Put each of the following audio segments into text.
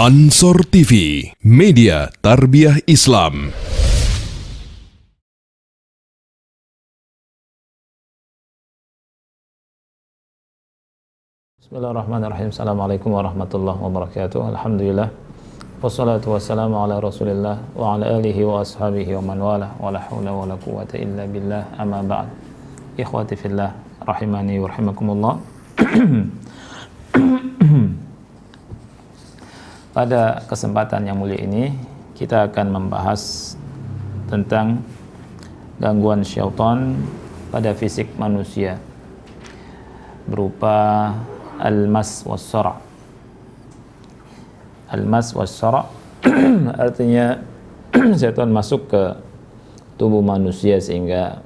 Ansor TV, media tarbiyah Islam. Bismillahirrahmanirrahim. Assalamualaikum warahmatullahi wabarakatuh. Alhamdulillah. Wassalatu wassalamu ala Rasulillah wa ala alihi wa ashabihi wa man wala wa la hawla wa la quwwata illa billah. Amma ba'd. Ikhwati fillah, rahimani wa rahimakumullah. Pada kesempatan yang mulia ini kita akan membahas tentang gangguan syaitan pada fisik manusia berupa al-mas was-sara'. Al-mas was-sara' artinya syaitan masuk ke tubuh manusia sehingga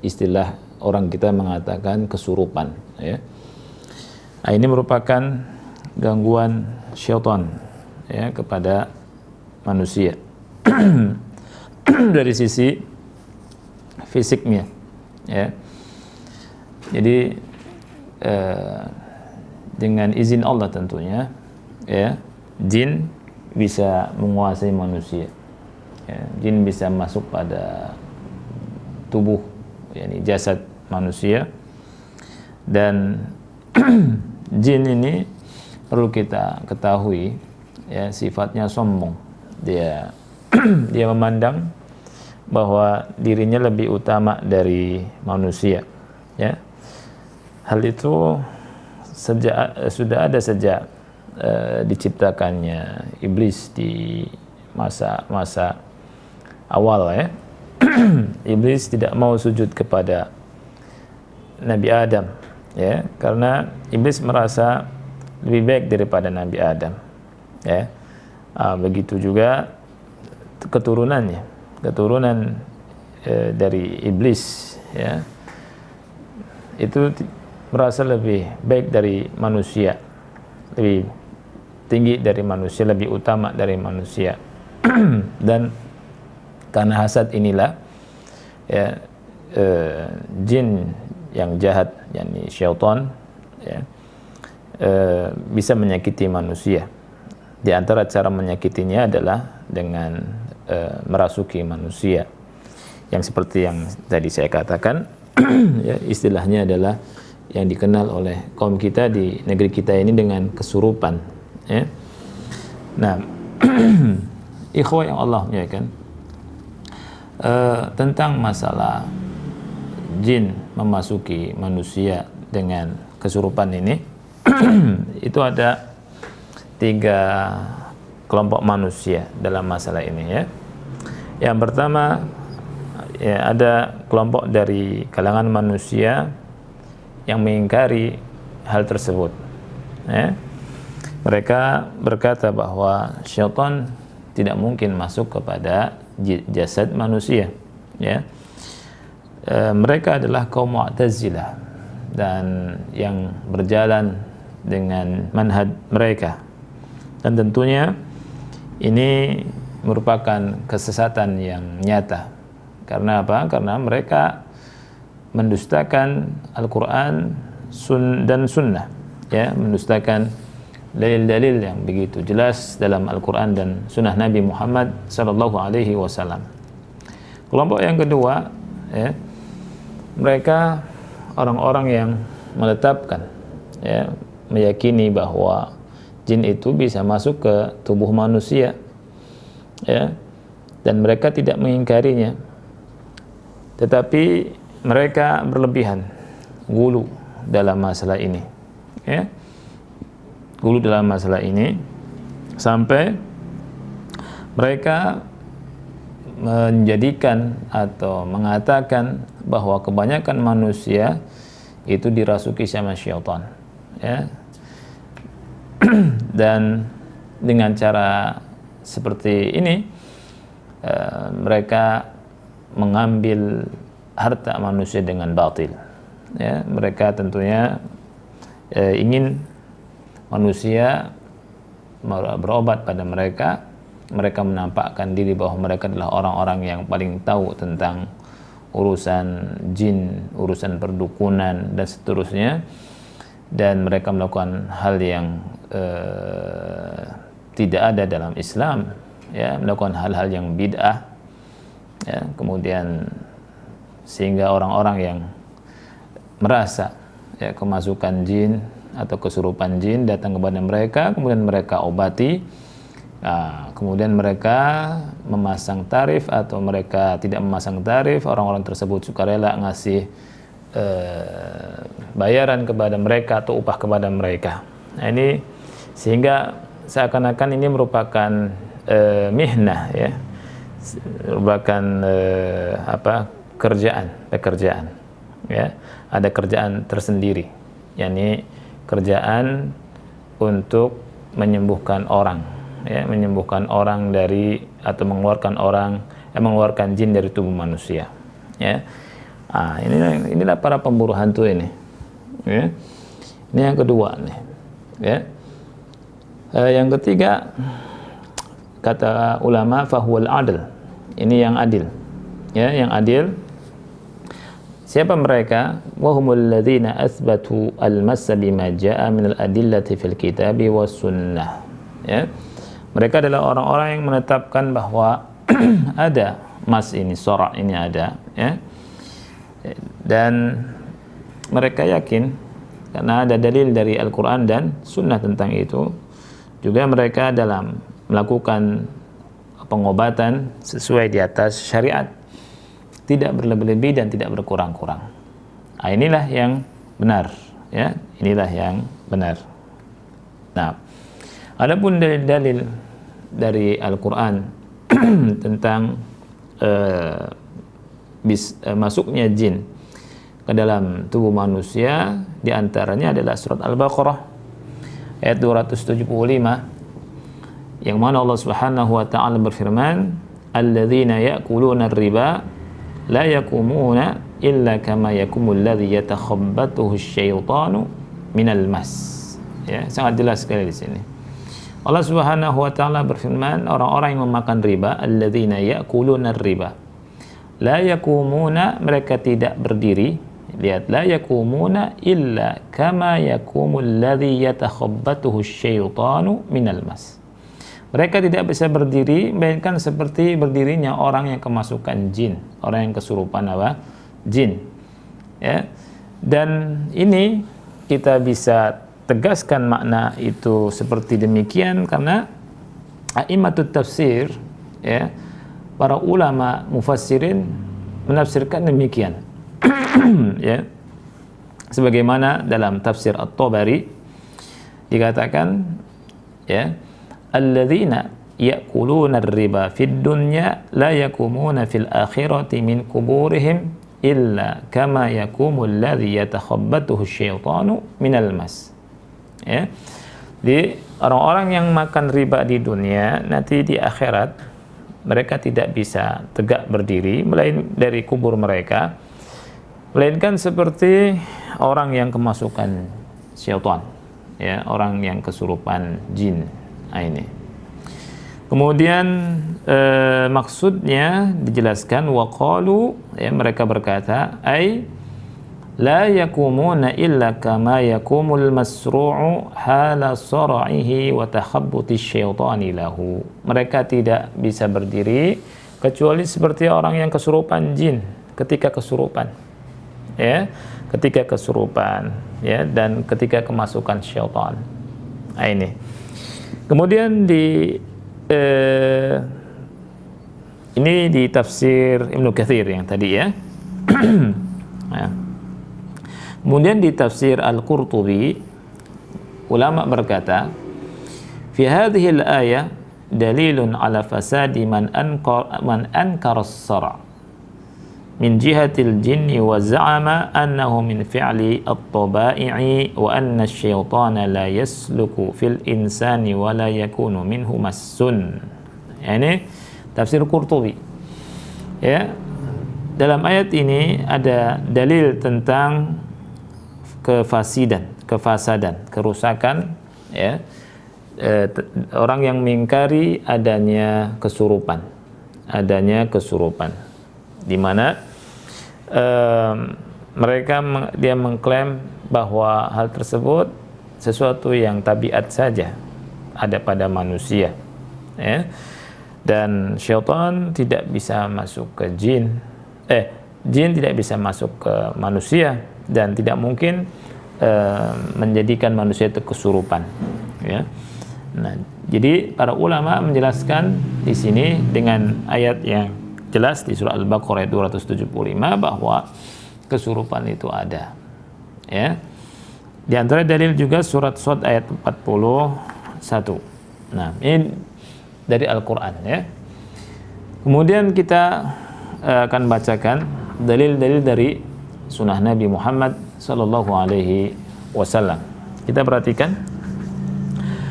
istilah orang kita mengatakan kesurupan, ya. Nah, ini merupakan gangguan syaitan, ya, kepada manusia dari sisi fisiknya, ya. Jadi dengan izin Allah tentunya, ya, jin bisa menguasai manusia, ya. Jin bisa masuk pada tubuh, yakni jasad manusia, dan jin ini perlu kita ketahui, ya, sifatnya sombong. Dia dia memandang bahwa dirinya lebih utama dari manusia, ya. Hal itu sudah ada sejak diciptakannya iblis di masa awal, ya. Iblis tidak mau sujud kepada Nabi Adam, ya, karena iblis merasa lebih baik daripada Nabi Adam, ya. Begitu juga keturunan dari iblis, ya, itu merasa lebih baik dari manusia, lebih tinggi dari manusia, lebih utama dari manusia. Dan karena hasad inilah, ya, jin yang jahat, yakni syaitan, ya, bisa menyakiti manusia. Di antara cara menyakitinya adalah dengan merasuki manusia, yang seperti yang tadi saya katakan, ya, istilahnya adalah yang dikenal oleh kaum kita di negeri kita ini dengan kesurupan, ya. Nah, ikhwah yang Allah muliakan, tentang masalah jin memasuki manusia dengan kesurupan ini, itu ada 3 kelompok manusia dalam masalah ini, ya. Yang pertama, ya, ada kelompok dari kalangan manusia yang mengingkari hal tersebut, ya. Mereka berkata bahwa syaitan tidak mungkin masuk kepada jasad manusia, ya. Mereka adalah kaum Mu'tazilah dan yang berjalan dengan manhaj mereka, dan tentunya ini merupakan kesesatan yang nyata. Karena apa? Karena mereka mendustakan Al-Quran dan Sunnah, ya, mendustakan dalil-dalil yang begitu jelas dalam Al-Quran dan Sunnah Nabi Muhammad SAW. Kelompok yang kedua, ya, mereka orang-orang yang menetapkan, ya, meyakini bahwa jin itu bisa masuk ke tubuh manusia, ya, dan mereka tidak mengingkarinya, tetapi mereka berlebihan, gulu dalam masalah ini, ya. Gulu dalam masalah ini sampai mereka menjadikan atau mengatakan bahwa kebanyakan manusia itu dirasuki sama syaitan, ya. Dan dengan cara seperti ini mereka mengambil harta manusia dengan batil, ya. Mereka tentunya ingin manusia berobat pada mereka. Mereka menampakkan diri bahwa mereka adalah orang-orang yang paling tahu tentang urusan jin, urusan perdukunan dan seterusnya, dan mereka melakukan hal yang tidak ada dalam Islam, ya, melakukan hal-hal yang bid'ah, ya, kemudian sehingga orang-orang yang merasa, ya, kemasukan jin atau kesurupan jin datang kepada mereka, kemudian mereka obati, kemudian mereka memasang tarif atau mereka tidak memasang tarif, orang-orang tersebut sukarela ngasih bayaran kepada mereka atau upah kepada mereka. Nah, ini sehingga seakan-akan ini merupakan mihnah, ya, merupakan pekerjaan, ya, ada kerjaan tersendiri, yakni kerjaan untuk menyembuhkan orang, ya, menyembuhkan orang dari atau mengeluarkan jin dari tubuh manusia, ya. Inilah para pemburu hantu ini, ya. Ini yang kedua nih, ya. Yang ketiga, kata ulama, fahuwal adl, ini yang adil, ya, yang adil. Siapa mereka? Wahumul ladzina athbatu al-massa bima jaa min al-adillati fil kitabi was sunnah, ya. Mereka adalah orang-orang yang menetapkan bahwa ada mas ini, sora ini ada, ya. Dan mereka yakin karena ada dalil dari Al-Quran dan Sunnah tentang itu. Juga mereka dalam melakukan pengobatan sesuai di atas syariat, tidak berlebih-lebih dan tidak berkurang-kurang. Inilah yang benar, ya, inilah yang benar. Nah, adapun dalil-dalil dari Al-Quran tentang masuknya jin ke dalam tubuh manusia, diantaranya adalah surat Al-Baqarah ayat 275, yang mana Allah Subhanahu wa taala berfirman, alladzina ya'kuluna ar-riba la yakumuna illa kama yakumul ladzi yatakhabbathu asyaitanu minal mas. Ya, sangat jelas sekali di sini. Allah Subhanahu wa taala berfirman, orang-orang yang memakan riba, alladzina ya'kuluna ar-riba la yakumuna, mereka tidak berdiri. Lihat, la yakumuna illa kama yakumul ladzi yatakhabbathu asyaitanu minal mas. Mereka tidak bisa berdiri melainkan seperti berdirinya orang yang kemasukan jin, orang yang kesurupan jin, ya. Dan ini kita bisa tegaskan makna itu seperti demikian karena a'immatut tafsir, ya, para ulama mufassirin menafsirkan demikian. Ya, sebagaimana dalam tafsir At-Tabari dikatakan, ya, alladzina ya'kuluna ar-riba fid dunya la yakumuna fil akhirati min kuburihim illa kama yakumul ladzi yatakhabbathu asyaitanu minal mas. Ya, di orang-orang yang makan riba di dunia, nanti di akhirat mereka tidak bisa tegak berdiri dari kubur mereka, melainkan seperti orang yang kemasukan syaitan, ya, orang yang kesurupan jin. Ini kemudian maksudnya dijelaskan, waqalu, ya, mereka berkata, ay la yakumuna illa kama yakumul masru'u hala sara'ihi wa takhabbuti syaitani lahu. Mereka tidak bisa berdiri kecuali seperti orang yang kesurupan jin ketika kesurupan, ya, ketika kesurupan, ya, dan ketika kemasukan syaitan. Ini kemudian ini di tafsir Ibnu Katsir yang tadi, ya. Nah, kemudian di tafsir Al-Qurtubi ulama berkata, fi hadhihi al-ayah dalilun ala fasadi man ankara as-sara' min jihatil jinni wa za'ama annahu min fi'li at-taba'i'i wa anna asy-syaitana la yasluku fil insani wa la yakunu minhu massun. Ini tafsir Qurtubi, ya. Dalam ayat ini ada dalil tentang kefasadan, kerusakan, ya, orang yang mengingkari adanya kesurupan, di mana dia mengklaim bahwa hal tersebut sesuatu yang tabiat saja, ada pada manusia, ya. Dan syaitan tidak bisa masuk ke jin, jin tidak bisa masuk ke manusia, dan tidak mungkin menjadikan manusia itu kesurupan, ya. Nah, jadi para ulama menjelaskan di sini dengan ayat yang jelas di surah Al-Baqarah 275 bahwa kesurupan itu ada, ya. Di antara dalil juga surat Shad ayat 41. Nah, ini dari Al-Qur'an, ya. Kemudian kita akan bacakan dalil-dalil dari sunnah Nabi Muhammad sallallahu alaihi wasallam. Kita perhatikan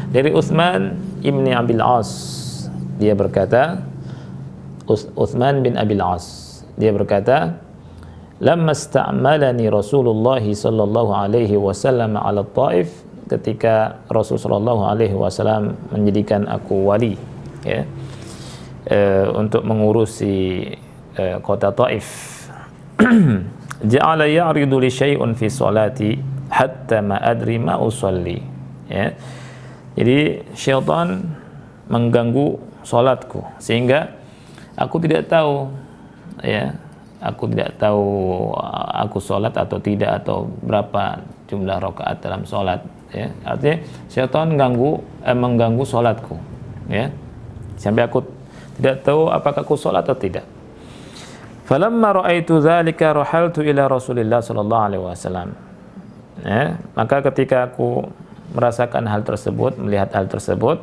dari Utsman ibni Abil As, dia berkata, Utsman bin Abil As, dia berkata, lamma ista'malani Rasulullah sallallahu alaihi wasallam ala Taif, ketika Rasul sallallahu alaihi wasallam menjadikan aku wali, ya, untuk mengurusi kota Taif. Ja'ala ya'ridu li syai'un fi salati hatta ma adri ma usalli, ya. Jadi syaitan mengganggu salatku sehingga aku tidak tahu, ya, aku tidak tahu aku salat atau tidak, atau berapa jumlah rakaat dalam salat, ya. Artinya syaitan mengganggu salatku, ya, sampai aku tidak tahu apakah aku salat atau tidak. Falamma ra'aitu dzalika rahaltu ila Rasulillah sallallahu alaihi wasallam. Ya, maka ketika aku merasakan hal tersebut, melihat hal tersebut,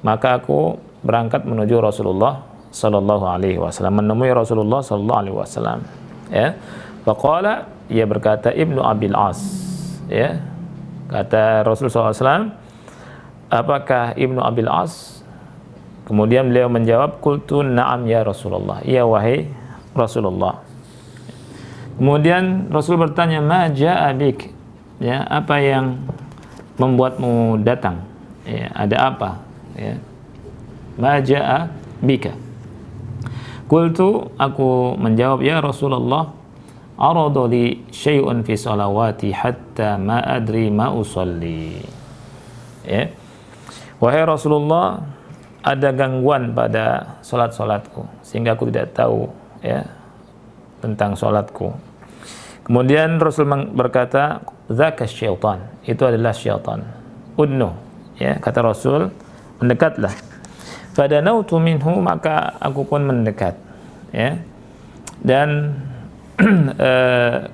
maka aku berangkat menuju Rasulullah sallallahu alaihi wasallam, menemui Rasulullah sallallahu alaihi wasallam, ya. Faqala, ia berkata, Ibnu Abil As, ya. Kata Rasul sallallahu alaihi wasallam, apakah Ibnu Abil As? Kemudian beliau menjawab, qultu na'am ya Rasulullah, iya wahai Rasulullah. Kemudian Rasul bertanya, ma ja'a bik, ya, apa yang membuatmu datang, ya, ada apa, ya, ma ja'a bika. Qultu, aku menjawab, ya Rasulullah, arada li syai'un fi salawati hatta ma adri ma usalli, ya, wahai Rasulullah, ada gangguan pada salat-salatku sehingga aku tidak tahu, ya, tentang salatku. Kemudian Rasul berkata, dzaka syaitan, itu adalah syaitan. Udnu, ya, kata Rasul, mendekatlah. Fadanautu minhu, maka aku pun mendekat, ya. Dan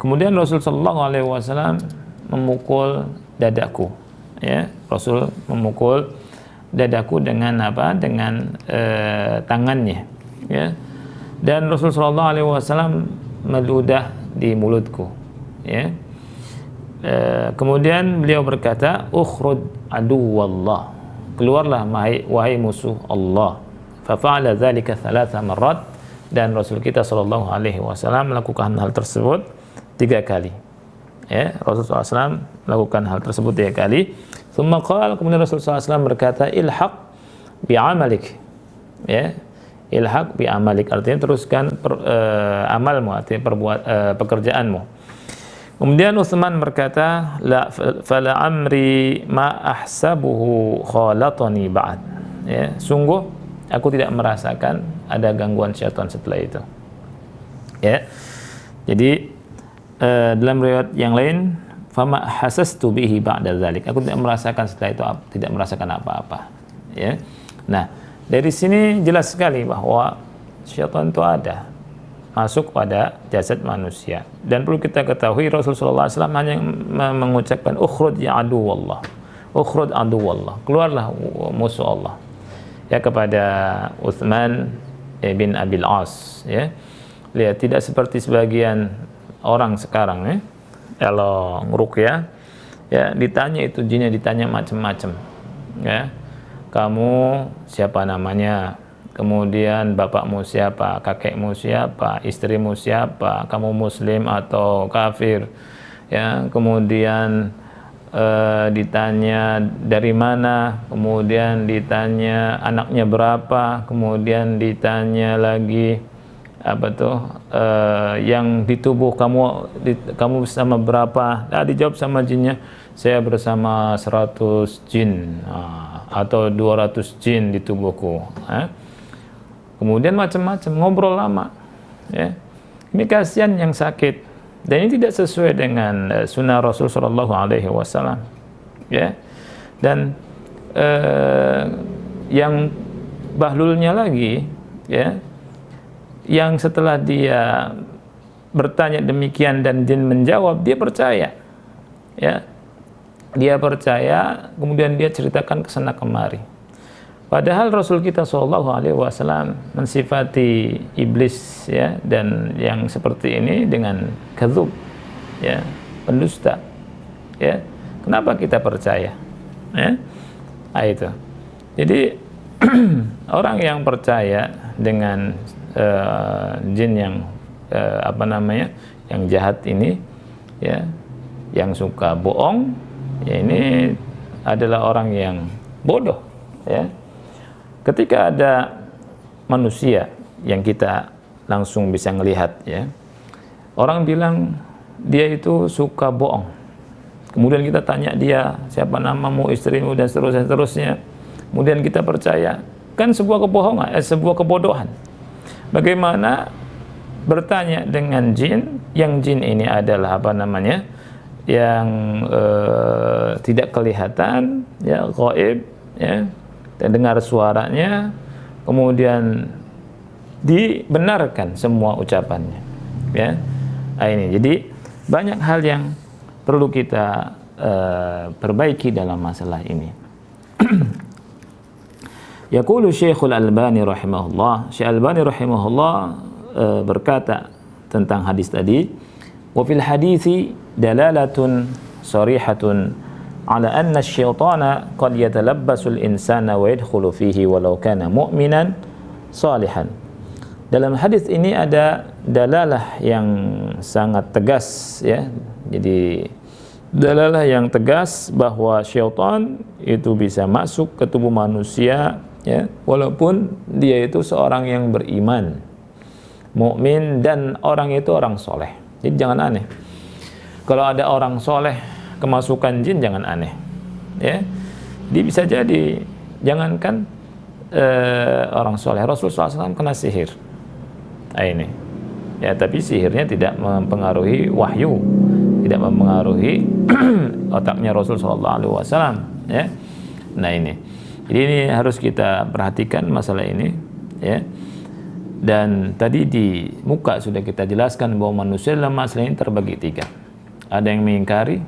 kemudian Rasul sallallahu alaihi wasallam memukul dadaku, ya. Rasul memukul dadaku dengan apa? Dengan tangannya, ya. Dan Rasul sallallahu alaihi wasallam meludah di mulutku, ya. Kemudian beliau berkata, ukhrud aduwallah, keluarlah wahai musuh Allah. Fa fa'ala dzalika 3 marrat, dan Rasul kita sallallahu alaihi wasallam melakukan hal tersebut 3 kali, ya. Rasul sallallahu alaihi wasallam melakukan hal tersebut 3 kali. Tsumma qala, kemudian Rasul sallallahu alaihi wasallam berkata, ilhaq bi amalik, ya. Ilhaq bi amalik, artinya teruskan amalmu, artinya pekerjaanmu. Kemudian Utsman berkata, la fala amri ma ahsabuhu khalatani ba'd, ya, sungguh aku tidak merasakan ada gangguan syaitan setelah itu, ya. Jadi dalam riwayat yang lain, fama hasastu bihi ba'da dzalik, aku tidak merasakan setelah itu, tidak merasakan apa-apa, ya. Nah, dari sini jelas sekali bahwa syaitan itu ada masuk pada jasad manusia, dan perlu kita ketahui Rasulullah SAW hanya mengucapkan ukhrud ya aduwallah, ukhrud aduwallah, keluarlah musuh Allah, ya, kepada Utsman bin Abil As, ya. Lihat, tidak seperti sebagian orang sekarang, ya, kalau ngeruqyah, ya, ditanya itu jinnya, ditanya macam-macam, ya. Kamu siapa namanya? Kemudian bapakmu siapa? Kakekmu siapa? Istrimu siapa? Kamu muslim atau kafir? Ya, kemudian ditanya dari mana? Kemudian ditanya anaknya berapa? Kemudian ditanya lagi apa tuh? Yang di tubuh kamu bersama berapa? Dijawab sama jinnya, saya bersama 100 jin. atau 200 jin di tubuhku. Kemudian macam-macam, ngobrol lama. Ya. Ini kasihan yang sakit. Dan ini tidak sesuai dengan sunnah Rasul Shallallahu Alaihi Wasallam. Ya. Dan yang bahlulnya lagi, ya, yang setelah dia bertanya demikian dan jin menjawab, dia percaya. Ya. Dia percaya, kemudian dia ceritakan kesana kemari. Padahal Rasul kita Shallallahu Alaihi Wasallam mensifati iblis, ya, dan yang seperti ini dengan kadzub, ya, pendusta. Ya. Kenapa kita percaya? Ya. Itu. Jadi orang yang percaya dengan jin yang yang jahat ini, ya, yang suka bohong, ya, ini adalah orang yang bodoh. Ya. Ketika ada manusia yang kita langsung bisa melihat, ya, orang bilang dia itu suka bohong. Kemudian kita tanya dia, siapa namamu, istrimu, dan seterusnya. Kemudian kita percaya, kan sebuah kebohongan, sebuah kebodohan. Bagaimana bertanya dengan jin, yang jin ini adalah yang tidak kelihatan, ya, gaib, ya, dengar suaranya, kemudian dibenarkan semua ucapannya, ya. Ini jadi banyak hal yang perlu kita perbaiki dalam masalah ini. Yaqulu Syekhul Albani rahimahullah, Syekh Albani rahimahullah berkata tentang hadis tadi, wa fil hadithi dalalatun sarihatun ala anna asy-syaitana qad yatalabbasu al-insana wa yadkhulu fihi walau kana mu'minan salihan. Dalam hadis ini ada dalalah yang sangat tegas, ya. Jadi dalalah yang tegas bahwa syaitan itu bisa masuk ke tubuh manusia, ya, walaupun dia itu seorang yang beriman, mukmin, dan orang itu orang soleh. Jadi jangan aneh. Kalau ada orang soleh kemasukan jin, jangan aneh, ya. Dia bisa jadi, jangankan orang soleh, Rasulullah SAW kena sihir, ini, ya, tapi sihirnya tidak mempengaruhi wahyu, tidak mempengaruhi otaknya Rasulullah SAW, ya. Nah ini, jadi ini harus kita perhatikan masalah ini, ya. Dan tadi di muka sudah kita jelaskan bahwa manusia dalam masalah ini terbagi tiga. Ada yang mengingkari,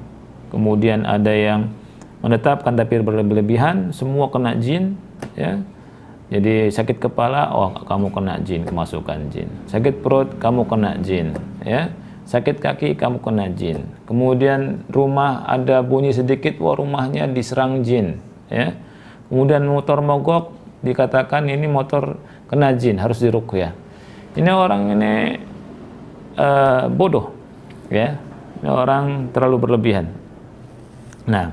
kemudian ada yang menetapkan tapi berlebihan, semua kena jin, ya. Jadi sakit kepala, oh kamu kena jin, kemasukan jin. Sakit perut, kamu kena jin, ya. Sakit kaki, kamu kena jin. Kemudian rumah ada bunyi sedikit, wah rumahnya diserang jin, ya. Kemudian motor mogok, dikatakan ini motor kena jin, harus diruqyah. Ini orang ini bodoh, ya. Ini orang terlalu berlebihan. Nah,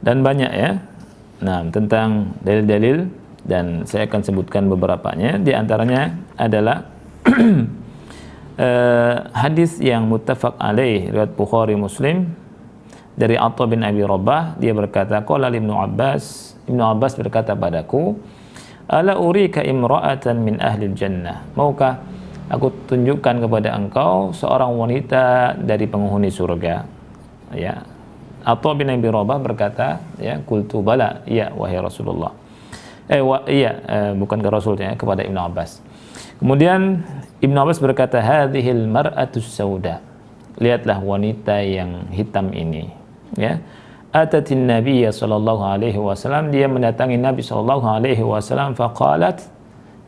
dan banyak, ya. Nah, tentang dalil-dalil, dan saya akan sebutkan beberapanya. Di antaranya adalah hadis yang muttafaq alaih riwayat Bukhari Muslim dari Atha bin Abi Rabah. Dia berkata, qala Ibnu Abbas berkata padaku, ala urika imra'atan min ahli jannah, maukah aku tunjukkan kepada engkau seorang wanita dari penghuni surga, ya. Atha bin Abi Rabah berkata, ya, qultu bala, iya wahai Rasulullah. Bukan ke Rasulnya, kepada Ibnu Abbas. Kemudian Ibnu Abbas berkata, hadhil mar'atus sauda, lihatlah wanita yang hitam ini, ya. Atatin Nabiya sallallahu alaihi wasallam, dia mendatangi Nabi sallallahu alaihi wasallam, faqalat,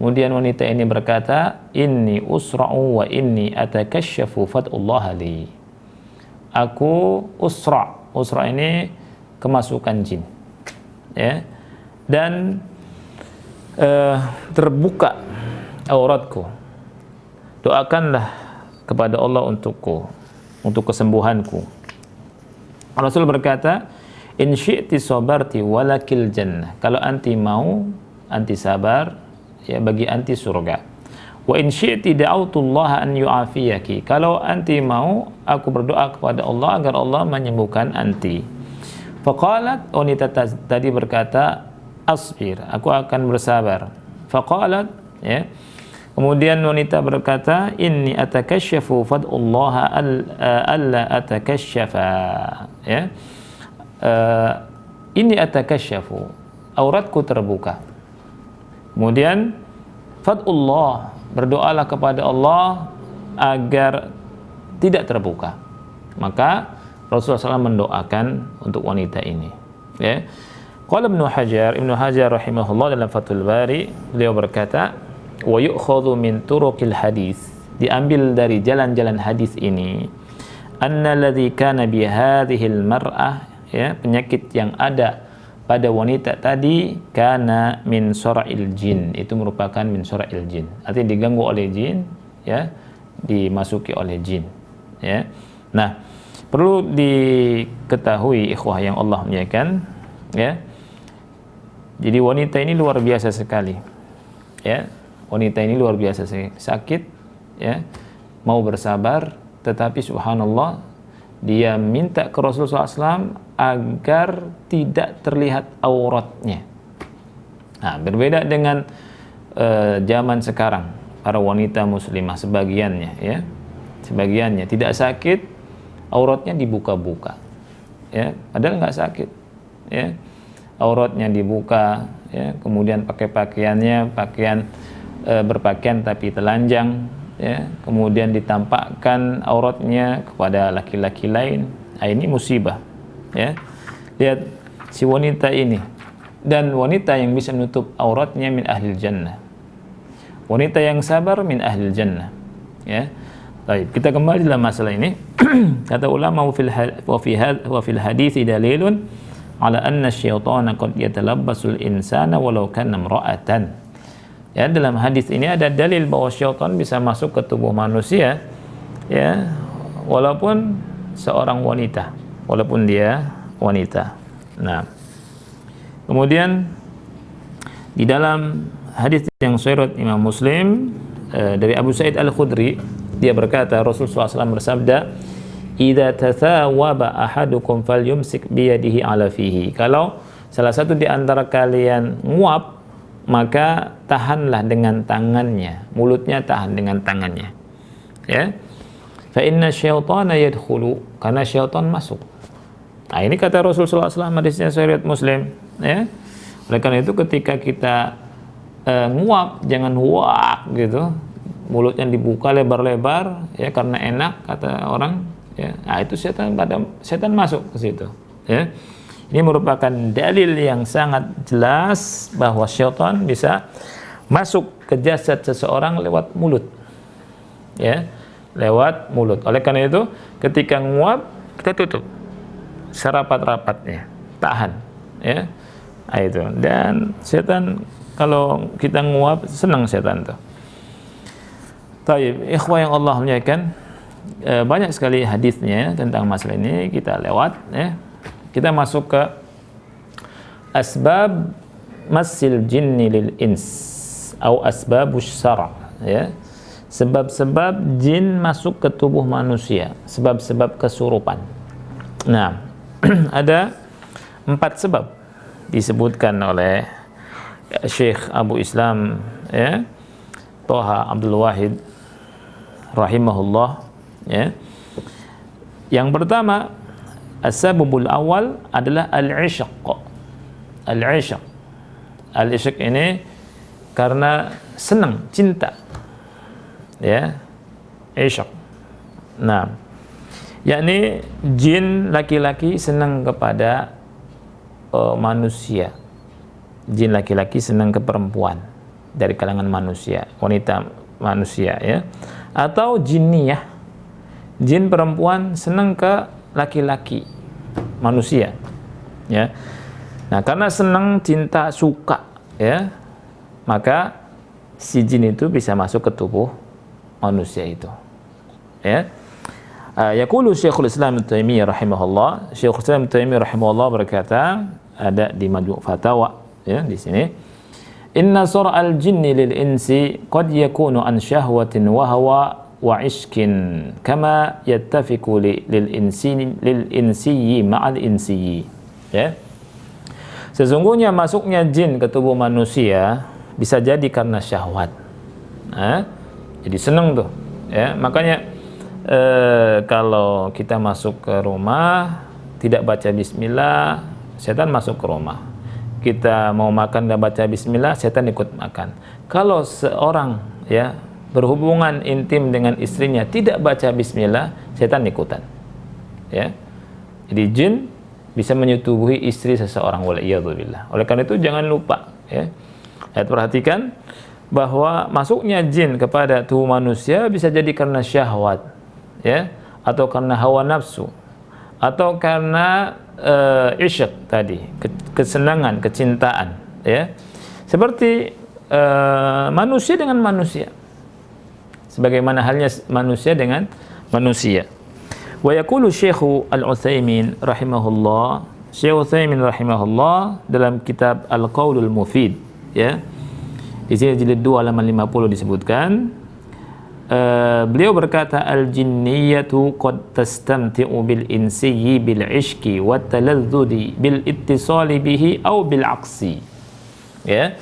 kemudian wanita ini berkata, inni usra'u wa inni atakasyafu fad'ullah li. Aku usra ini kemasukan jin, ya, dan terbuka auratku, doakanlah kepada Allah untukku, untuk kesembuhanku. Rasul berkata, in syi'ti sabarti walakil jannah, kalau anti mau, anti sabar, ya, bagi anti surga. Wa in syi'ti da'autullaha an yu'afiyaki, kalau anti mau, aku berdoa kepada Allah agar Allah menyembuhkan anti. Faqalat, wanita tadi berkata, asbir, aku akan bersabar. Faqalat, ya. Kemudian wanita berkata, inni atakasyafu fad'ullaha alla atakasyafa, ya. Inni atakasyafu, auratku terbuka. Kemudian fad'ullah, berdoalah kepada Allah agar tidak terbuka. Maka Rasulullah SAW mendoakan untuk wanita ini, ya. Qala Ibnu Hajar rahimahullah dalam Fathul Bari, beliau berkata, wa yu'khadhu min turuqil hadis, diambil dari jalan-jalan hadis ini, anna alladhi kana bi hadhil mar'ah, ya, penyakit yang ada pada wanita tadi, kana min sara'il jin, itu merupakan min sara'il jin, artinya diganggu oleh jin, ya, dimasuki oleh jin, ya. Nah, perlu diketahui ikhwah yang Allah muliakan, ya. Jadi wanita ini luar biasa sekali, ya. Wanita ini luar biasa sakit, ya. Mau bersabar, tetapi subhanallah dia minta ke Rasulullah SAW agar tidak terlihat auratnya. Nah, berbeda dengan zaman sekarang, para wanita muslimah sebagiannya, ya, sebagiannya tidak sakit, auratnya dibuka-buka, ya, padahal nggak sakit, ya. Auratnya dibuka, ya, kemudian pakai pakaiannya pakaian berpakaian tapi telanjang, ya, kemudian ditampakkan auratnya kepada laki-laki lain. Nah, ini musibah, ya. Lihat si wanita ini, dan wanita yang bisa menutup auratnya min ahlil jannah, wanita yang sabar min ahlil jannah, ya. Baik, kita kembali dalam masalah ini. Kata ulama, wa fil hadits dalilun ala anna syaitana qad yatalabbasul insana walau kana imra'atan. Ya, dalam hadis ini ada dalil bahwa syaitan bisa masuk ke tubuh manusia, ya, walaupun seorang wanita, walaupun dia wanita. Nah, kemudian di dalam hadis yang sahih Imam Muslim dari Abu Sa'id Al-Khudri, dia berkata, Rasulullah SAW bersabda, idza tathawaba ahadukum falyumsik biyadihi ala fihi. Kalau salah satu di antara kalian nguap, maka tahanlah dengan tangannya, mulutnya tahan dengan tangannya, ya. Fa inna syaitana yadkhulu, karena syaitan masuk. Nah, ini kata Rasulullah SAW, hadisnya sahih Muslim, ya. Oleh karena itu ketika kita nguap, jangan huak gitu, mulutnya dibuka lebar-lebar, ya, karena enak kata orang, ya. Nah, itu setan masuk ke situ, ya. Ini merupakan dalil yang sangat jelas bahwa syaitan bisa masuk ke jasad seseorang lewat mulut, ya, lewat mulut. Oleh karena itu ketika nguap, kita tutup serapat-rapatnya, tahan, ya. Nah, itu. Dan setan kalau kita nguap, senang setan tuh. Taib, ikhwah yang Allah muliakan, banyak sekali hadisnya tentang masalah ini, kita lewat, ya. Kita masuk ke asbab masil jinni lil ins atau asbabus syara', ya. Sebab-sebab jin masuk ke tubuh manusia, sebab-sebab kesurupan. Nah, ada 4 sebab disebutkan oleh Syekh Abu Islam, ya, Thaha Abdul Wahid rahimahullah, ya. Yang pertama, as-sababul awal adalah al-'ishq. Al-'ishq. Al-'ishq ini karena senang, cinta, ya, 'ishq. Nah, yakni jin laki-laki senang kepada manusia. Jin laki-laki senang ke perempuan dari kalangan manusia, wanita manusia, ya. Atau jinniyah, jin perempuan senang ke laki-laki manusia, ya. Nah, karena senang, cinta, suka, ya, maka si jin itu bisa masuk ke tubuh manusia itu, ya. Yaqulu Syekhul Islam Ibnu Taimiyah rahimahullah, Syekhul Islam Ibnu Taimiyah rahimahullah berkata, ada di Majmu' Fatawa, ya, di sini, inna sur'al jinni lil insi qad yakunu an syahwatin wa hawa wa ishkin kama yattafiqu lil insiyyi ma'al insiyyi, ya. Sesungguhnya masuknya jin ke tubuh manusia bisa jadi karena syahwat. Jadi seneng tuh, ya. Makanya kalau kita masuk ke rumah tidak baca bismillah, setan masuk ke rumah. Kita mau makan dan baca bismillah, setan ikut makan. Kalau seorang ya berhubungan intim dengan istrinya tidak baca bismillah, setan ikutan. Ya. Jadi jin bisa menyetubuhi istri seseorang, waliyadzubillah. Oleh karena itu jangan lupa, ya. Perhatikan bahwa masuknya jin kepada tubuh manusia bisa jadi karena syahwat, ya, atau karena hawa nafsu, atau karena isyq tadi, kesenangan, kecintaan, ya. Seperti manusia dengan manusia. Sebagaimana halnya manusia dengan manusia. Wa yaqulu Syekh Al-Utsaimin rahimahullah, Syekh Utsaimin rahimahullah dalam kitab Al-Qaulul Mufid, ya. Di sini jilid 2 halaman 50 disebutkan, beliau berkata, al-jinniyatu qad tastamti'u bil insiyyi bil ishqi wat talazzudi bil ittisali bihi aw bil aksi. Ya.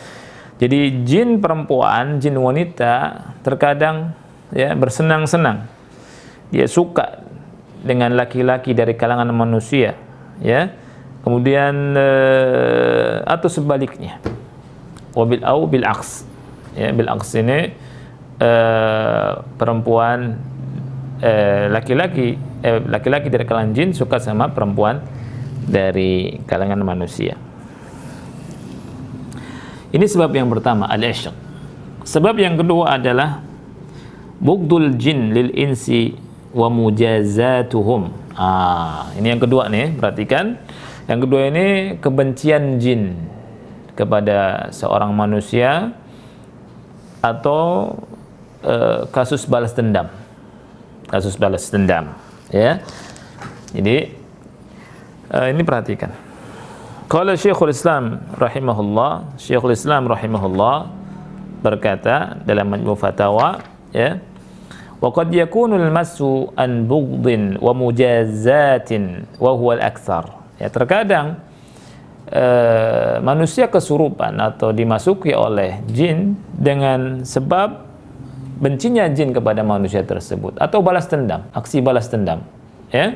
Jadi jin perempuan, jin wanita terkadang ya bersenang-senang. Dia suka dengan laki-laki dari kalangan manusia, ya. Kemudian atau sebaliknya. Wabil au bil aks. Ya, bil aks ini perempuan laki-laki dari kalangan jin suka sama perempuan dari kalangan manusia. Ini sebab yang pertama, al-isyq. Sebab yang kedua adalah bughdul jin lil insi wa mujazatuhum. Ini yang kedua nih, perhatikan. Yang kedua ini kebencian jin kepada seorang manusia atau kasus balas dendam. Kasus balas dendam, ya. Jadi ini perhatikan. Qala Syekhul Islam rahimahullah berkata dalam Majmu' Fatawa, ya, wa qad yakunu al-massu an bughdin wa mujazatin wa huwa al-aktsar. Ya, terkadang manusia kesurupan atau dimasuki oleh jin dengan sebab bencinya jin kepada manusia tersebut atau balas dendam, aksi balas dendam, ya.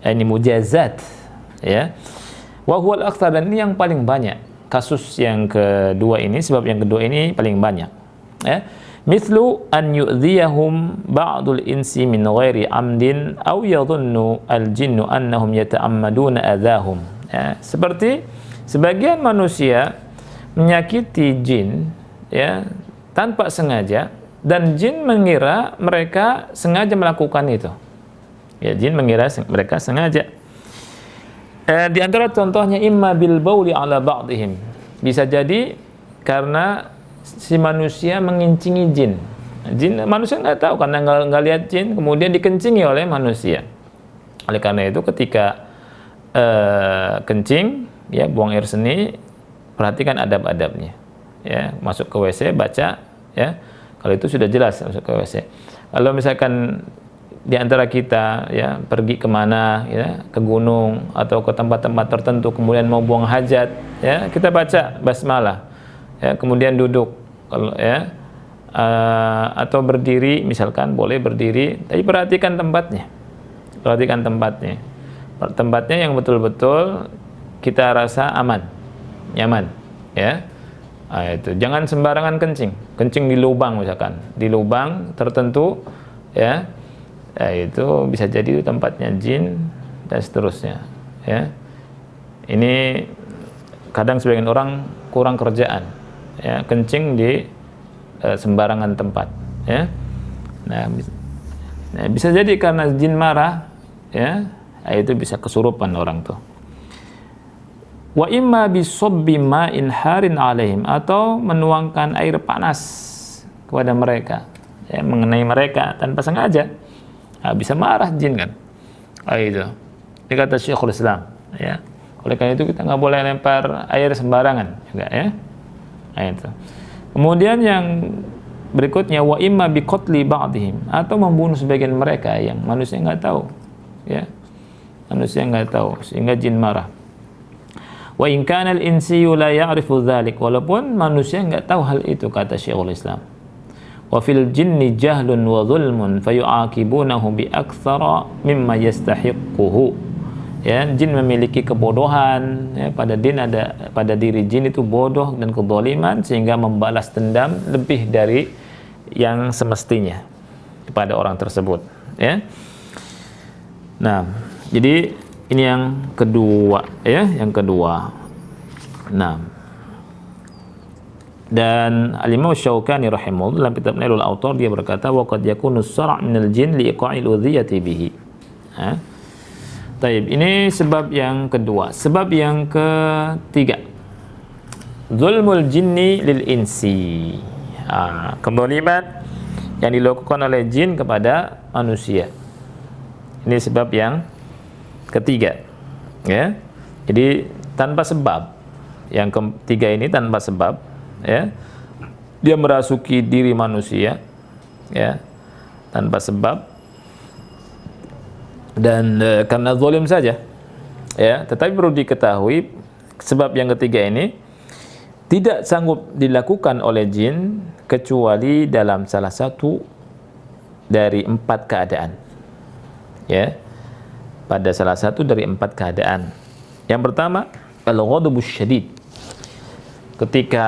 Ini mujazat, ya. Wa huwa al-aktsar, dan ini yang paling banyak. Kasus yang kedua ini, sebab yang kedua ini paling banyak, ya. Mithlu an yu'dhiyahum ba'dul insi min ghairi amdin aw yadhunnu al-jinnu annahum yata'ammaduna adahum. Ya, seperti sebagian manusia menyakiti jin, ya, tanpa sengaja, dan jin mengira mereka sengaja melakukan itu. Ya, jin mengira mereka sengaja. Di antara contohnya imma bil bauli ala ba'dihim. Bisa jadi karena si manusia mengincingi jin. Jin manusia nggak tahu karena nggak lihat jin, kemudian dikencingi oleh manusia. Oleh karena itu ketika kencing, ya, buang air seni, perhatikan adab-adabnya. Ya, masuk ke WC baca, ya. Kalau itu sudah jelas masuk ke WC. Kalau misalkan di antara kita, ya, pergi kemana, ya, ke gunung atau ke tempat-tempat tertentu, kemudian mau buang hajat, ya, kita baca basmalah, ya, kemudian duduk, kalau, ya, atau berdiri, misalkan boleh berdiri, tapi perhatikan tempatnya, tempatnya yang betul-betul kita rasa aman, nyaman, ya. Itu jangan sembarangan kencing di lubang, misalkan di lubang tertentu, ya. Itu bisa jadi itu tempatnya jin dan seterusnya, ya. Ini kadang sebagian orang kurang kerjaan, ya, kencing di sembarangan tempat, ya. Nah, bisa jadi karena jin marah, ya, itu bisa kesurupan orang tuh. Wa imma bisabbi ma'in harin alaihim, atau menuangkan air panas kepada mereka, ya, mengenai mereka tanpa sengaja. Bisa marah jin kan. Itu. Ini kata Syekhul Islam, ya. Oleh karena itu kita nggak boleh lempar air sembarangan juga, ya. Itu. Kemudian yang berikutnya wa imma biqatli ba'dihim, atau membunuh sebagian mereka yang manusia nggak tahu, ya. Manusia nggak tahu sehingga jin marah. Wa in kana al-insiyyu la ya'rifu dzalik, walaupun manusia enggak tahu hal itu, kata Syekhul Islam. Wa fil jinni jahlun wa dhulmun fayu'aqibunahu bi aktsara mimma yastahiqquhu. Ya, jin memiliki kebodohan, ya, pada diri jin itu bodoh dan kezaliman sehingga membalas dendam lebih dari yang semestinya kepada orang tersebut, ya. Nah, jadi ini yang kedua, ya, yang kedua. Nah, dan Al-Imam Syaukani rahimahullah dalam kitab Nailul Awtar dia berkata wa qad yakunu as-sar' minal jin li iqa'il udhiyati bihi. Taib, ini sebab yang kedua. Sebab yang ketiga, zulmul jinni lil insi. Kezaliman yang dilakukan oleh jin kepada manusia. Ini sebab yang ketiga, ya. Jadi tanpa sebab. Yang ketiga ini tanpa sebab, ya. Dia merasuki diri manusia, ya, tanpa sebab. Dan karena zalim saja, ya. Tetapi perlu diketahui sebab yang ketiga ini tidak sanggup dilakukan oleh jin kecuali dalam salah satu dari 4 keadaan, ya, pada salah satu dari 4 keadaan. Yang pertama, al-ghadabus syadid, ketika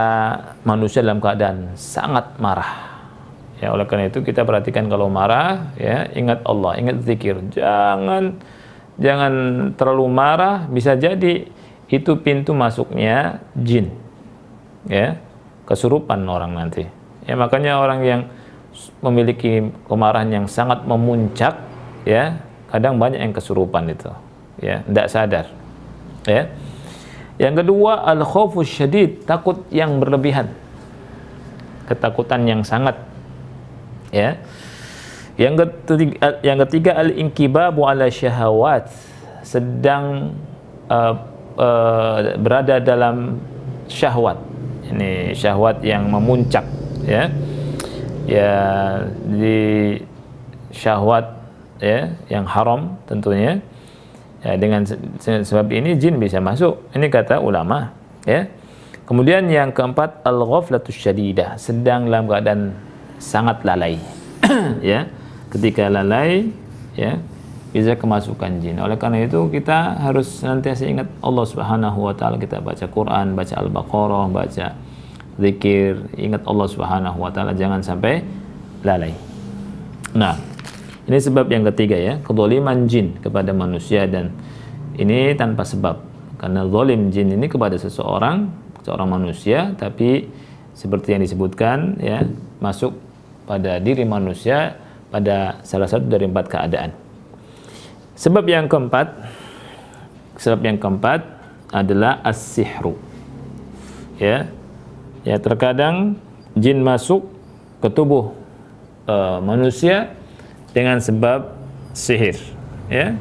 manusia dalam keadaan sangat marah. Ya, oleh karena itu kita perhatikan kalau marah, ya, ingat Allah, ingat zikir. Jangan terlalu marah, bisa jadi itu pintu masuknya jin, ya, kesurupan orang nanti. Ya, makanya orang yang memiliki kemarahan yang sangat memuncak, ya, kadang banyak yang kesurupan itu, ya, tidak sadar, ya. Yang kedua, al-khaufus syadid, takut yang berlebihan, ketakutan yang sangat, ya. Yang ketiga al-inkibabu ala syahawat, sedang berada dalam syahwat. Ini syahwat yang memuncak, ya. Ya, di syahwat, ya, yang haram tentunya. Ya, dengan sebab ini jin bisa masuk. Ini kata ulama, ya. Kemudian yang keempat al-ghaflatus syadidah, sedang dalam keadaan sangat lalai. Ya, ketika lalai, ya, bisa kemasukan jin. Oleh karena itu kita harus senantiasa ingat Allah Subhanahu wa taala. Kita baca Quran, baca Al-Baqarah, baca zikir, ingat Allah Subhanahu wa taala, jangan sampai lalai. Nah, ini sebab yang ketiga, ya, kezaliman jin kepada manusia, dan ini tanpa sebab. Karena zalim jin ini kepada seorang manusia, tapi seperti yang disebutkan, ya, masuk pada diri manusia pada salah satu dari 4 keadaan. Sebab yang keempat adalah as-sihru. Ya. Ya, terkadang jin masuk ke tubuh manusia dengan sebab sihir, ya.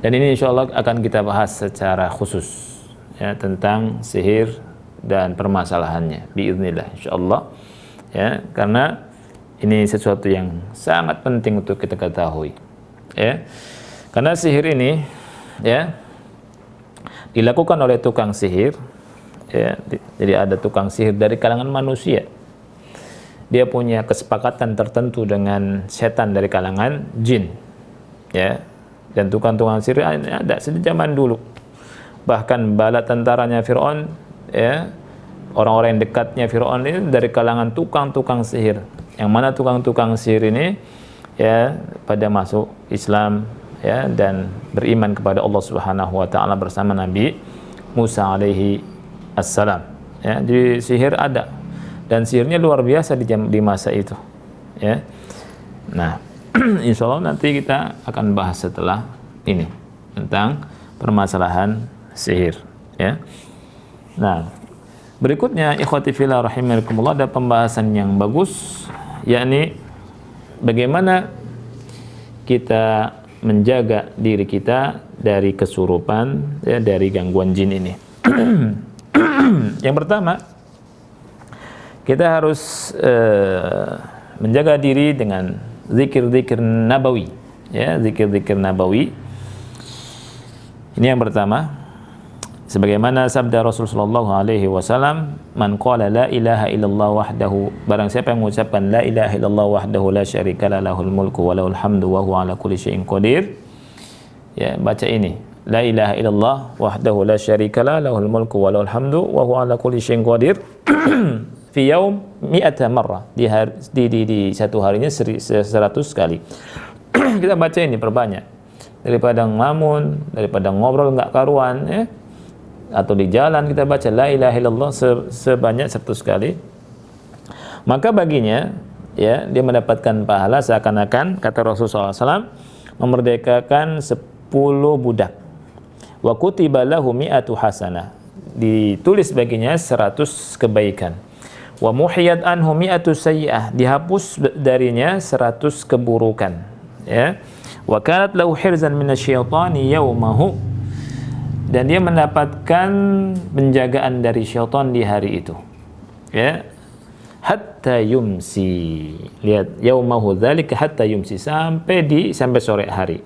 Dan ini insyaallah akan kita bahas secara khusus, ya, tentang sihir dan permasalahannya biiznillah insyaallah, ya, karena ini sesuatu yang sangat penting untuk kita ketahui, ya. Karena sihir ini, ya, dilakukan oleh tukang sihir, ya. Jadi ada tukang sihir dari kalangan manusia. Dia punya kesepakatan tertentu dengan setan dari kalangan jin, ya. Dan tukang-tukang sihir ada sejak zaman dulu. Bahkan bala tentaranya Fir'aun, ya, orang-orang yang dekatnya Fir'aun ini dari kalangan tukang-tukang sihir. Yang mana tukang-tukang sihir ini, ya, pada masuk Islam, ya, dan beriman kepada Allah Subhanahu wa taala bersama Nabi Musa alaihi assalam. Ya, jadi sihir ada, dan sihirnya luar biasa di masa itu, ya. Nah, insyaallah nanti kita akan bahas setelah ini tentang permasalahan sihir, ya. Nah, berikutnya ikhwati fillah rahimakumullah, ada pembahasan yang bagus, yakni bagaimana kita menjaga diri kita dari kesurupan, ya, dari gangguan jin ini. Yang pertama, kita harus menjaga diri dengan zikir-zikir nabawi, ya, zikir-zikir nabawi. Ini yang pertama. Sebagaimana sabda Rasulullah sallallahu alaihi wasallam, "Man qala la ilaha illallah wahdahu," barang siapa yang mengucapkan la ilaha illallah wahdahu la syarika lahul mulku wa lahul hamdu wa huwa ala kulli syai'in qadir. Ya, baca ini. La ilaha illallah wahdahu la syarika lahul mulku wa lahul hamdu wa huwa ala kulli syai'in qadir. Fi yaum mi'ata marrah. Di satu harinya 100 kali. Kita baca ini perbanyak. Daripada ngelamun, daripada ngobrol enggak karuan, ya. Atau di jalan kita baca la ilaha illallah sebanyak 100 kali, maka baginya ya dia mendapatkan pahala seakan-akan, kata Rasulullah SAW, memerdekakan 10 budak. Wa kutiba lahu mi'atu hasanah, ditulis baginya 100 kebaikan. Wa muhiyat anhu mi'atu sayyi'ah, dihapus darinya 100 keburukan, ya. Wa kanat lahu hirzan minasyaitani yaumahu, dan dia mendapatkan penjagaan dari syaitan di hari itu, ya. Hatta yumsi, lihat, yaumahu dzalika hatta yumsi, sampai sore hari.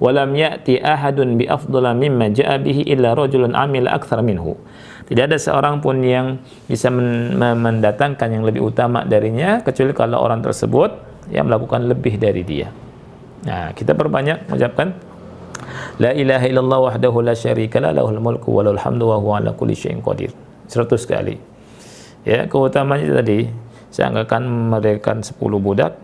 Walam ya'ti ahadun bi afdala mimma ja'a bihi illa rajulun amila aktsar minhu, tidak ada seorang pun yang bisa mendatangkan yang lebih utama darinya kecuali kalau orang tersebut yang melakukan lebih dari dia. Nah, kita perbanyak mengucapkan la ilaha illallah wahdahu la syarika lahul mulku wa lahul hamdu wa huwa ala kulli syai'in qadir 100 kali. Ya, keutamaannya tadi saya akan memerdekakan 10 budak,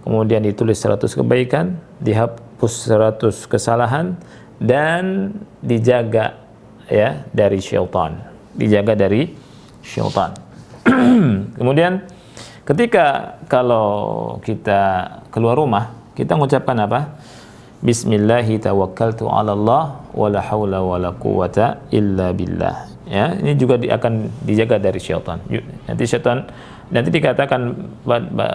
kemudian ditulis 100 kebaikan, dihapus 100 kesalahan, dan dijaga ya dari syaitan, dijaga dari syaitan. Kemudian ketika kalau kita keluar rumah, kita mengucapkan apa? Bismillahi tawakkaltu 'ala Allah wa la haula wa la quwata illa billah. Ya, ini juga akan dijaga dari syaitan. Nanti dikatakan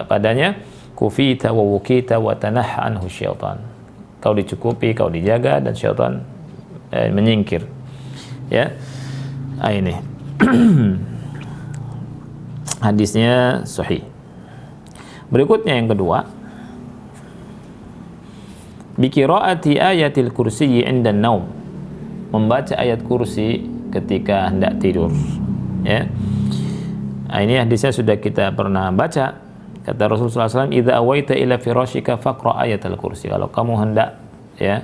padanya kufita wa wukita wa tanah anhu syaitan. Kau dicukupi, kau dijaga, dan syaitan menyingkir. Ya. Ini. Hadisnya sahih. Berikutnya yang kedua, biqiraati ayatil kursiyyi 'inda naum, membaca ayat kursi ketika hendak tidur, ya. Nah, ini hadisnya sudah kita pernah baca. Kata Rasulullah SAW, idza awaita ila firashika faqra ayatal kursi, kalau kamu hendak ya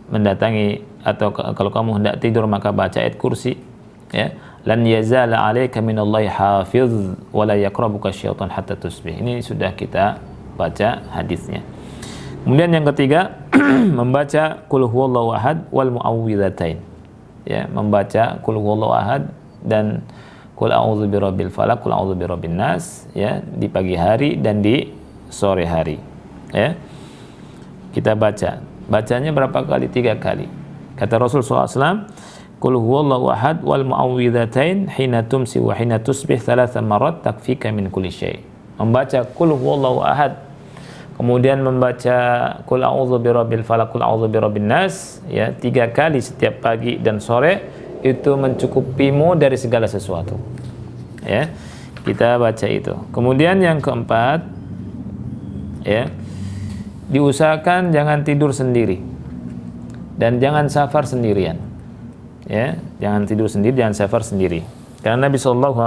mendatangi atau kalau kamu hendak tidur maka baca ayat kursi, ya. Lan yazala 'alaika minallahi hafiz wa la yaqrabuka syaitan hatta tusbih. Ini sudah kita baca hadisnya. Kemudian yang ketiga, membaca qul huwallahu ahad wal muawwidzatain. Ya, membaca qul huwallahu ahad dan qul a'udzu birabbil falaq, qul a'udzu birabbin nas, ya, di pagi hari dan di sore hari. Ya. Kita baca. Bacanya berapa kali? 3 kali. Kata Rasulullah SAW, qul huwallahu ahad wal muawwidzatain hina tumsi wa hina tusbih 3 marat takfika min kulli syai'. Membaca qul huwallahu ahad, kemudian membaca qul a'udzu birabbil falaq, qul a'udzu birabbin nas, ya, 3 kali setiap pagi dan sore, itu mencukupimu dari segala sesuatu. Ya. Kita baca itu. Kemudian yang keempat, ya, diusahakan jangan tidur sendiri dan jangan safar sendirian. Ya, jangan tidur sendiri, jangan safar sendiri. Karena Nabi sallallahu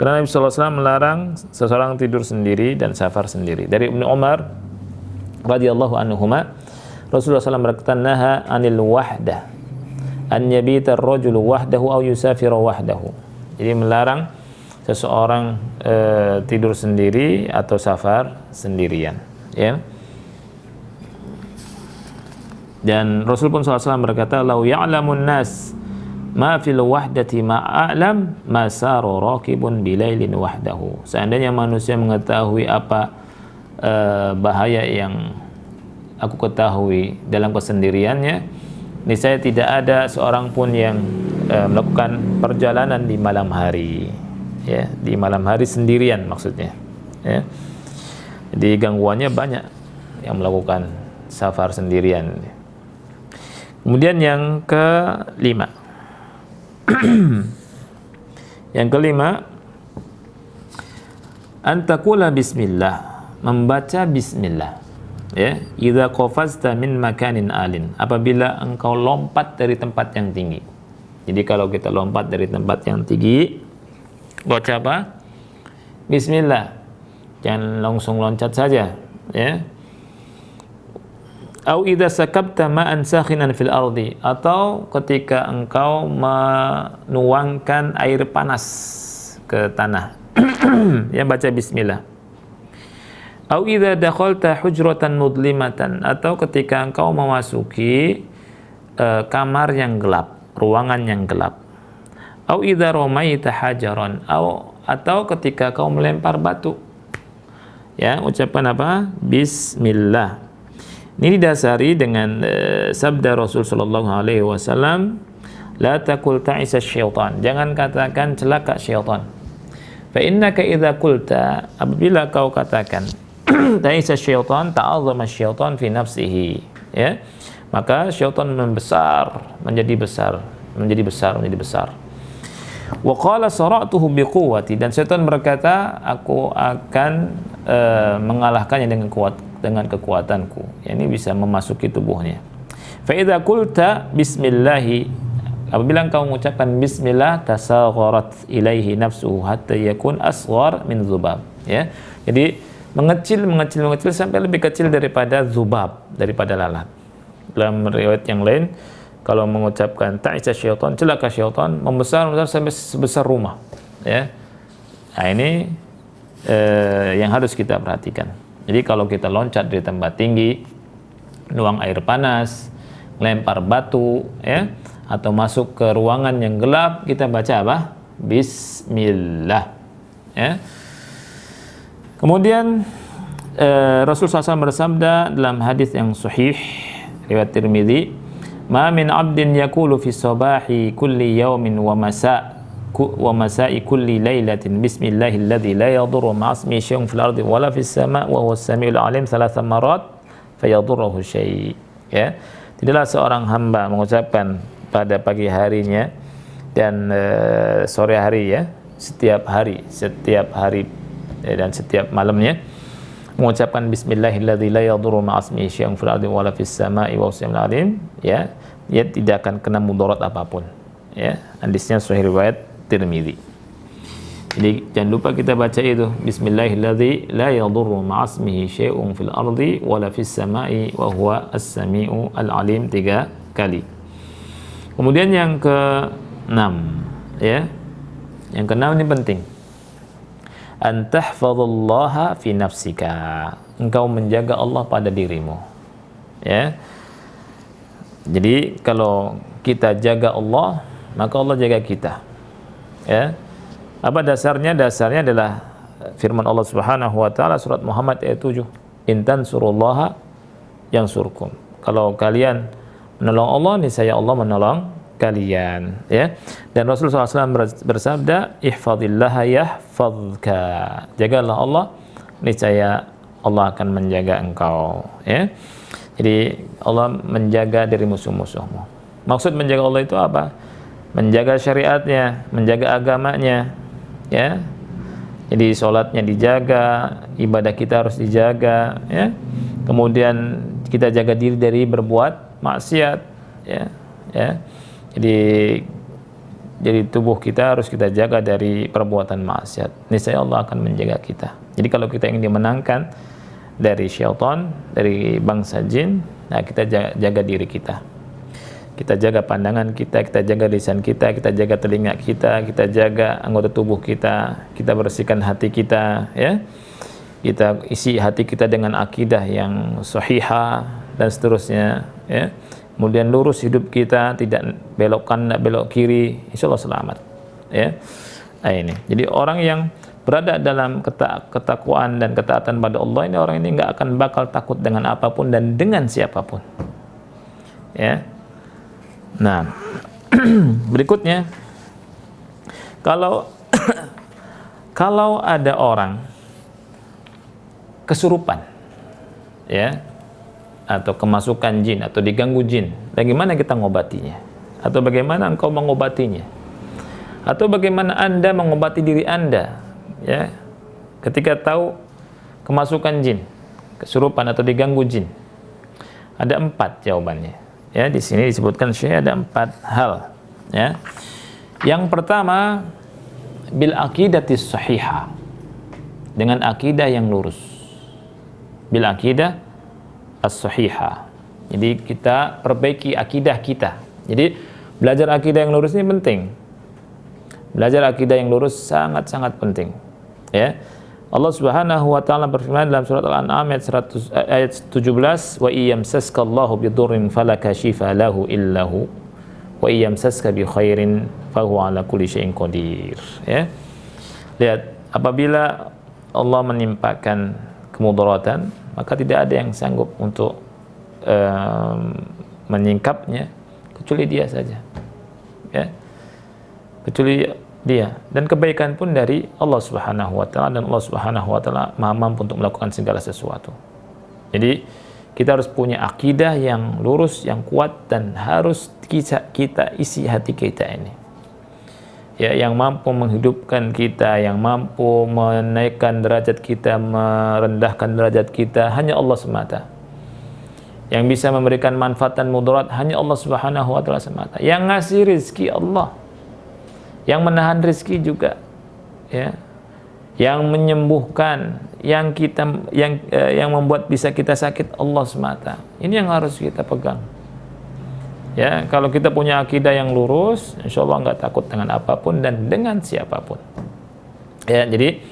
alaihi wasallam melarang seseorang tidur sendiri dan safar sendiri. Dari Ibnu Umar radhiyallahu anhuma, Rasulullah SAW berkata, naha anil wahdah an yabita ar-rajulu wahdahu aw yusafira wahdahu. Jadi melarang seseorang tidur sendiri atau safar sendirian, ya. Dan Rasul pun SAW berkata, lau ya'lamun nas ma fil wahdati ma a'lam ma saru raqibun bilailin wahdahu. Seandainya manusia mengetahui apa bahaya yang aku ketahui dalam kesendiriannya, niscaya tidak ada seorang pun yang melakukan perjalanan di malam hari, ya, di malam hari sendirian maksudnya, ya. Jadi gangguannya banyak yang melakukan safar sendirian. Kemudian yang kelima, antakula bismillah, membaca bismillah. ya, idza qafazta min makanin alin, apabila engkau lompat dari tempat yang tinggi. Jadi kalau kita lompat dari tempat yang tinggi, baca apa? Bismillah. Jangan langsung loncat saja, ya. Au idza sakabta ma'an sakhinan fil ardi, atau ketika engkau menuangkan air panas ke tanah. Ya, baca bismillah. Au idza dakhalta hujratan mudlimatan, atau ketika engkau memasuki kamar yang gelap, ruangan yang gelap. Au idza ramaita hajaran, atau ketika kau melempar batu. Ya, ucapan apa? Bismillah. Ini didasari dengan sabda Rasul sallallahu alaihi wasallam, la taqul ta'isa syaitan, jangan katakan celaka syaitan. Fa innaka idza qulta, apabila kau katakan ta'isa syaitan, ta'azzama syaitan fi nafsihi, ya, maka syaitan menjadi besar. Wa qala sara'tuhu biquwwati, dan syaitan berkata, aku akan mengalahkannya dengan kekuatanku. Ya, ini bisa memasuki tubuhnya. Fa idza qulta bismillah, apabila engkau mengucapkan bismillah, tasagharat ilaihi nafsuhu hatta yakun asghar min dzubab. Ya. Jadi mengecil sampai lebih kecil daripada dzubab, daripada lalat. Dalam riwayat yang lain, kalau mengucapkan ta'isa syaitan, celaka syaitan, membesar sampai sebesar rumah. Ya. Nah, ini yang harus kita perhatikan. Jadi kalau kita loncat dari tempat tinggi, nuang air panas, lempar batu, ya, atau masuk ke ruangan yang gelap, kita baca apa? Bismillah. Ya. Kemudian Rasulullah SAW bersabda dalam hadis yang sahih riwayat Tirmidzi, ma min 'abdin yaqulu fi sabahi kulli yawmin wa masa'i kulli lailatin bismillahilladzi la yadurru ma'asmi syai'un fil ardi wala fis sama' wa huwas samiul 'alim thalatha marat fayadurruhu syai'. Ya, tidaklah seorang hamba mengucapkan pada pagi harinya dan sore hari, ya, setiap hari dan setiap malamnya mengucapkan bismillahilladzi la yadurru ma'asmi syai'un fil ardi wala fis sama'i wa huwas samiul 'alim, ya, dia tidak akan kena mudarat apapun. Ya, hadisnya sahih riwayat Tirmidzi. Jadi jangan lupa kita baca itu, bismillahilladzi la yadurru ma'asmihi syai'un fil ardi wala fis sama'i wa huwa as-sami'u al-alim 3 kali. Kemudian yang ke-6, ya. Yang ke-6 ini penting. An tahfazallaha fi nafsika. Engkau menjaga Allah pada dirimu. Ya. Jadi kalau kita jaga Allah, maka Allah jaga kita. Ya. Apa dasarnya? Dasarnya adalah firman Allah Subhanahu wa taala surat Muhammad ayat 7. In tansurullaha yansurkum. Kalau kalian menolong Allah, niscaya Allah menolong kalian, ya. Dan Rasulullah SAW bersabda, ihfazillaha yahfazka. Jagalah Allah, niscaya Allah akan menjaga engkau, ya. Jadi Allah menjaga dari musuh-musuhmu. Maksud menjaga Allah itu apa? Menjaga syariatnya, menjaga agamanya, ya. Jadi sholatnya dijaga, ibadah kita harus dijaga, ya. Kemudian kita jaga diri dari berbuat maksiat, ya, ya. Jadi tubuh kita harus kita jaga dari perbuatan maksiat. Niscaya Allah akan menjaga kita. Jadi kalau kita ingin dimenangkan dari syaitan, dari bangsa jin, nah kita jaga diri kita. Kita jaga pandangan kita jaga lisan kita jaga telinga kita jaga anggota tubuh kita bersihkan hati kita, ya. Kita isi hati kita dengan akidah yang sahihah dan seterusnya, ya. Kemudian lurus hidup kita, tidak belok kanan, belok kiri, insyaallah selamat, ya. Nah, ini. Jadi orang yang berada dalam ketakwaan dan ketaatan pada Allah, ini orang ini nggak akan bakal takut dengan apapun dan dengan siapapun, ya. Nah, berikutnya, kalau ada orang kesurupan, ya, atau kemasukan jin atau diganggu jin, bagaimana kita mengobatinya? Atau bagaimana engkau mengobatinya? Atau bagaimana Anda mengobati diri Anda, ya, ketika tahu kemasukan jin, kesurupan atau diganggu jin? Ada 4 jawabannya. Ya, di sini disebutkan Syekh ada 4 hal. Ya. Yang pertama, bil aqidatis sahihah. Dengan akidah yang lurus. Bil aqidah as-sahihah. Jadi kita perbaiki akidah kita. Jadi belajar akidah yang lurus ini penting. Belajar akidah yang lurus sangat-sangat penting. Ya. Allah Subhanahu wa taala berfirman dalam surat Al-An'am ayat 17, wa iyamsaskallahu bidurrin fala kashifa lahu illahu wa iyamsaska bi khairin fahuwa ala kulli syai'in qadir. Ya. Lihat, apabila Allah menimpakan kemudaratan, maka tidak ada yang sanggup untuk menyingkapnya kecuali Dia saja. Ya. Kecuali Dia, dan kebaikan pun dari Allah Subhanahu wa taala, dan Allah Subhanahu wa taala Maha mampu untuk melakukan segala sesuatu. Jadi kita harus punya akidah yang lurus, yang kuat, dan harus kita isi hati kita ini. Ya, yang mampu menghidupkan kita, yang mampu menaikkan derajat kita, merendahkan derajat kita hanya Allah semata. Yang bisa memberikan manfaat dan mudarat hanya Allah Subhanahu wa taala semata. Yang ngasih rezeki Allah. Yang menahan rezeki juga, ya, yang menyembuhkan, yang membuat bisa kita sakit Allah semata. Ini yang harus kita pegang. Ya, kalau kita punya akidah yang lurus, insya Allah nggak takut dengan apapun dan dengan siapapun. Ya, jadi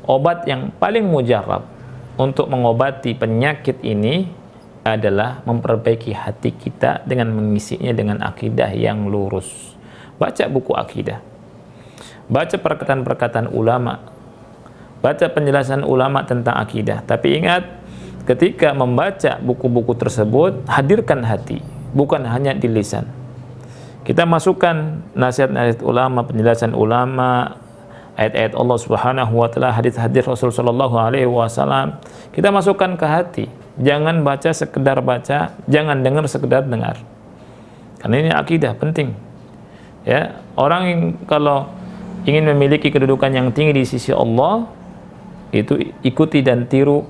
obat yang paling mujarab untuk mengobati penyakit ini adalah memperbaiki hati kita dengan mengisinya dengan akidah yang lurus. Baca buku akidah, baca perkataan-perkataan ulama, baca penjelasan ulama tentang akidah. Tapi ingat, ketika membaca buku-buku tersebut, hadirkan hati, bukan hanya di lisan. Kita masukkan nasihat-nasihat ulama, penjelasan ulama, ayat-ayat Allah Subhanahu wa taala, hadis-hadis Rasul sallallahu alaihi wasallam, kita masukkan ke hati. Jangan baca sekedar baca, jangan dengar sekedar dengar. Karena ini akidah penting. Ya, orang yang kalau ingin memiliki kedudukan yang tinggi di sisi Allah, itu ikuti dan tiru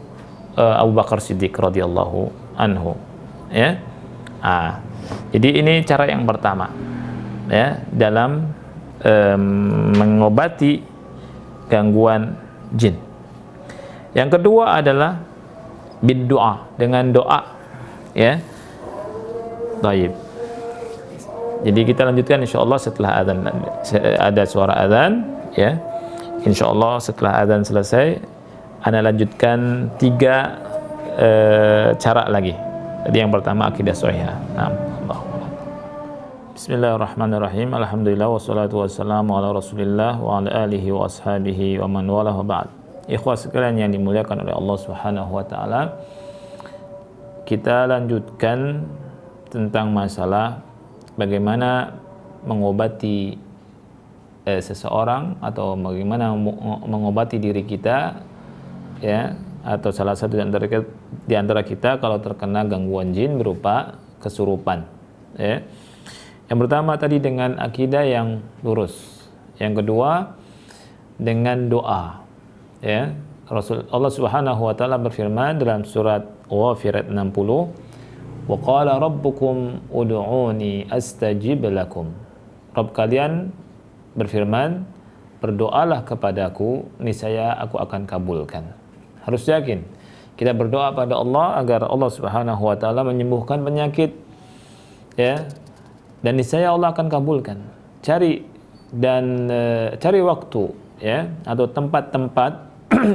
Abu Bakar Siddiq radhiyallahu anhu. Ya. Jadi ini cara yang pertama, ya, dalam mengobati gangguan jin. Yang kedua adalah bid-doa, dengan doa. Ya. Baik. Jadi kita lanjutkan insyaallah setelah azan, ada suara azan, ya. Insyaallah setelah azan selesai, ana lanjutkan 3 cara lagi. Jadi yang pertama akidah shahihah. Bismillahirrahmanirrahim. Alhamdulillah wassalatu wassalamu ala Rasulillah wa ala alihi wa ashabihi wa man wala wa ba'd. Ikhwah sekalian yang dimuliakan oleh Allah Subhanahu wa taala, kita lanjutkan tentang masalah bagaimana mengobati seseorang, atau bagaimana mengobati diri kita, ya, atau salah satu di antara kita kalau terkena gangguan jin berupa kesurupan. Ya. Yang pertama tadi dengan akidah yang lurus. Yang kedua dengan doa. Ya. Allah Subhanahu wa taala berfirman dalam surat Ghafir 60, wa qala rabbukum ud'uni astajib lakum. Rabb kalian berfirman, berdoalah kepadaku, niscaya aku akan kabulkan. Harus yakin kita berdoa pada Allah agar Allah Subhanahu wa taala menyembuhkan penyakit, ya, dan niscaya Allah akan kabulkan. Cari waktu, ya, atau tempat-tempat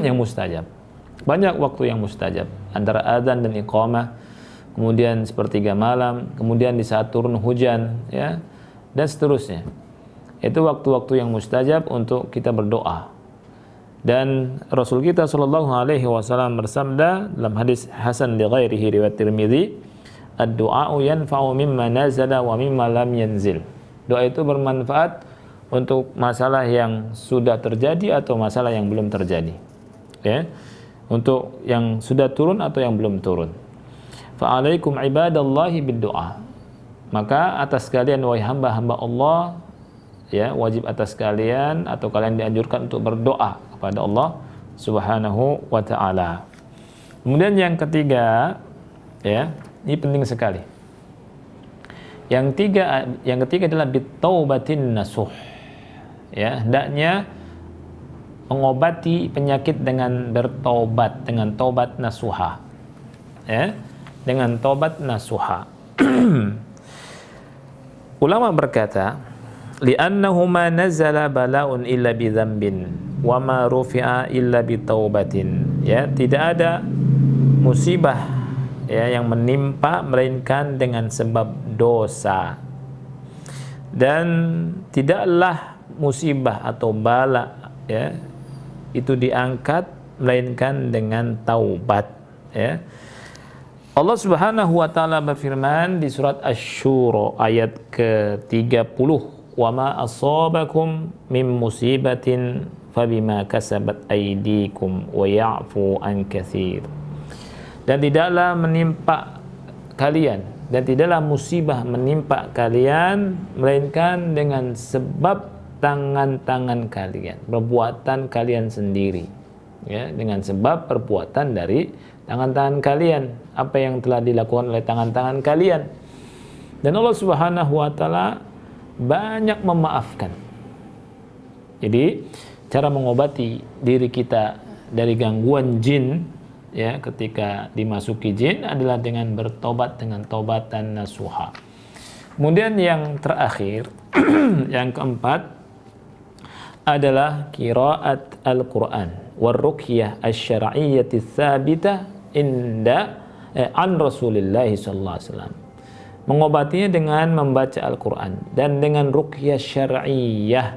yang mustajab. Banyak waktu yang mustajab antara adzan dan iqamah, kemudian sepertiga malam, kemudian di saat turun hujan, ya, dan seterusnya. Itu waktu-waktu yang mustajab untuk kita berdoa. Dan Rasul kita sallallahu alaihi wasallam bersabda dalam hadis hasan li ghairihi riwayat Tirmidzi, ad-du'a'u yanfa'u mimma nazala wa mimma lam yanzil. Doa itu bermanfaat untuk masalah yang sudah terjadi atau masalah yang belum terjadi. Ya. Untuk yang sudah turun atau yang belum turun. Fa'alaikum ibadallahi bid-du'a. Maka atas kalian wahai hamba-hamba Allah, ya, wajib atas kalian atau kalian dianjurkan untuk berdoa kepada Allah Subhanahu wa taala. Kemudian yang ketiga, ya, ini penting sekali. Yang ketiga adalah bitaubatin nasuh. Ya, hendaknya mengobati penyakit dengan bertobat, dengan tobat nasuha. Ya, dengan tobat nasuha. Ulama berkata, li'annahu ma nazala bala'un illa bi dzambin wa ma rufi'a illa bi taubatin. Ya, tidak ada musibah ya yang menimpa melainkan dengan sebab dosa. Dan tidaklah musibah atau bala ya itu diangkat melainkan dengan taubat, ya. Allah Subhanahu wa taala berfirman di surat Asy-Syura ayat ke-30, "Wa ma asabakum min musibatin fabima kasabat aydikum wa ya'fu an katsir." Dan tidaklah menimpa kalian dan tidaklah musibah menimpa kalian melainkan dengan sebab tangan-tangan kalian, perbuatan kalian sendiri. Ya, dengan sebab perbuatan dari tangan-tangan kalian, apa yang telah dilakukan oleh tangan-tangan kalian. Dan Allah Subhanahu wa taala banyak memaafkan. Jadi, cara mengobati diri kita dari gangguan jin ya ketika dimasuki jin adalah dengan bertobat dengan tobatan nasuha. Kemudian yang terakhir, yang keempat adalah qiraat Al-Qur'an warruqyah asy-syar'iyyah tsabitah an Rasulillah sallallahu alaihi wasallam. Mengobatinya dengan membaca Al-Qur'an dan dengan ruqyah syar'iyyah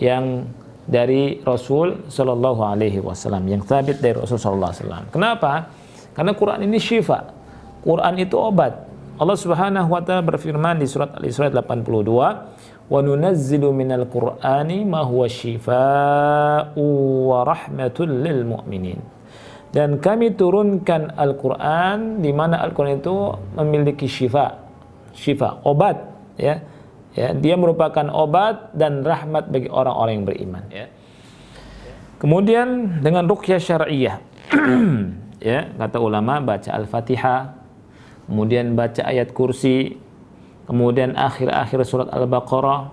yang dari Rasul sallallahu alaihi wasallam, yang sabit dari Rasul sallallahu alaihi wasallam. Kenapa? Karena Quran ini syifa. Quran itu obat. Allah Subhanahu wa taala berfirman di surat Al-Isra 82, "Wa nunazzilu minal Qur'ani ma huwa syifaa'u wa rahmatul lil mu'minin." Dan kami turunkan Al-Quran di mana Al-Quran itu memiliki syifa, obat, ya. Ya, dia merupakan obat dan rahmat bagi orang-orang yang beriman, ya. Kemudian dengan ruqyah syar'iyyah, ya, kata ulama baca Al-Fatihah, kemudian baca ayat kursi, kemudian akhir-akhir surat Al-Baqarah,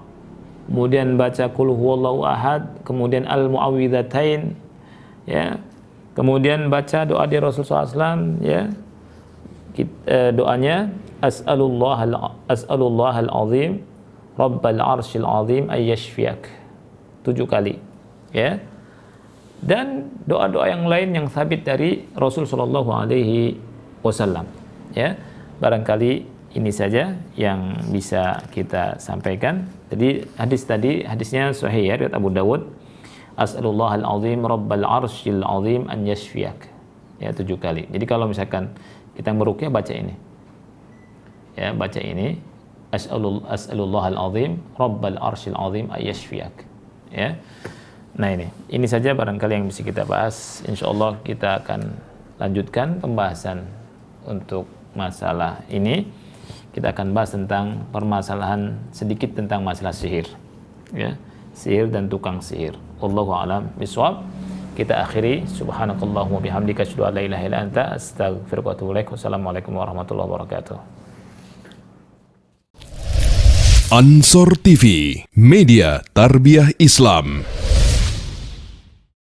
kemudian baca qul huwallahu ahad, kemudian al-mu'awwidzatain, ya. Kemudian baca doa di Rasulullah SAW, ya. Doanya as'alullahal azim rabbal arsyil azim ay yashfiyak 7 kali, ya. Dan doa-doa yang lain yang sabit dari Rasul sallallahu alaihi wasallam, ya. Barangkali ini saja yang bisa kita sampaikan. Jadi hadisnya sahih ya, riwayat Abu Dawud. As'alullahal azim rabbal arsyil azim an yashfiyak. Ya, 7 kali. Jadi kalau misalkan kita meruqyah baca ini. Ya, baca ini. As'alullahal azim rabbal arsyil azim an yashfiyak. Ya. Nah, ini saja barangkali yang bisa kita bahas. Insyaallah kita akan lanjutkan pembahasan untuk masalah ini. Kita akan bahas tentang permasalahan sedikit tentang masalah sihir. Ya. Sihir dan tukang sihir. Wallahu a'lam bishawab. Kita akhiri, subhanakallahumma bihamdika asyhadu an la ilaha illa anta astaghfiruka wa atubu ilaik. Wassalamualaikum warahmatullahi wabarakatuh. Ansor TV, media tarbiyah Islam.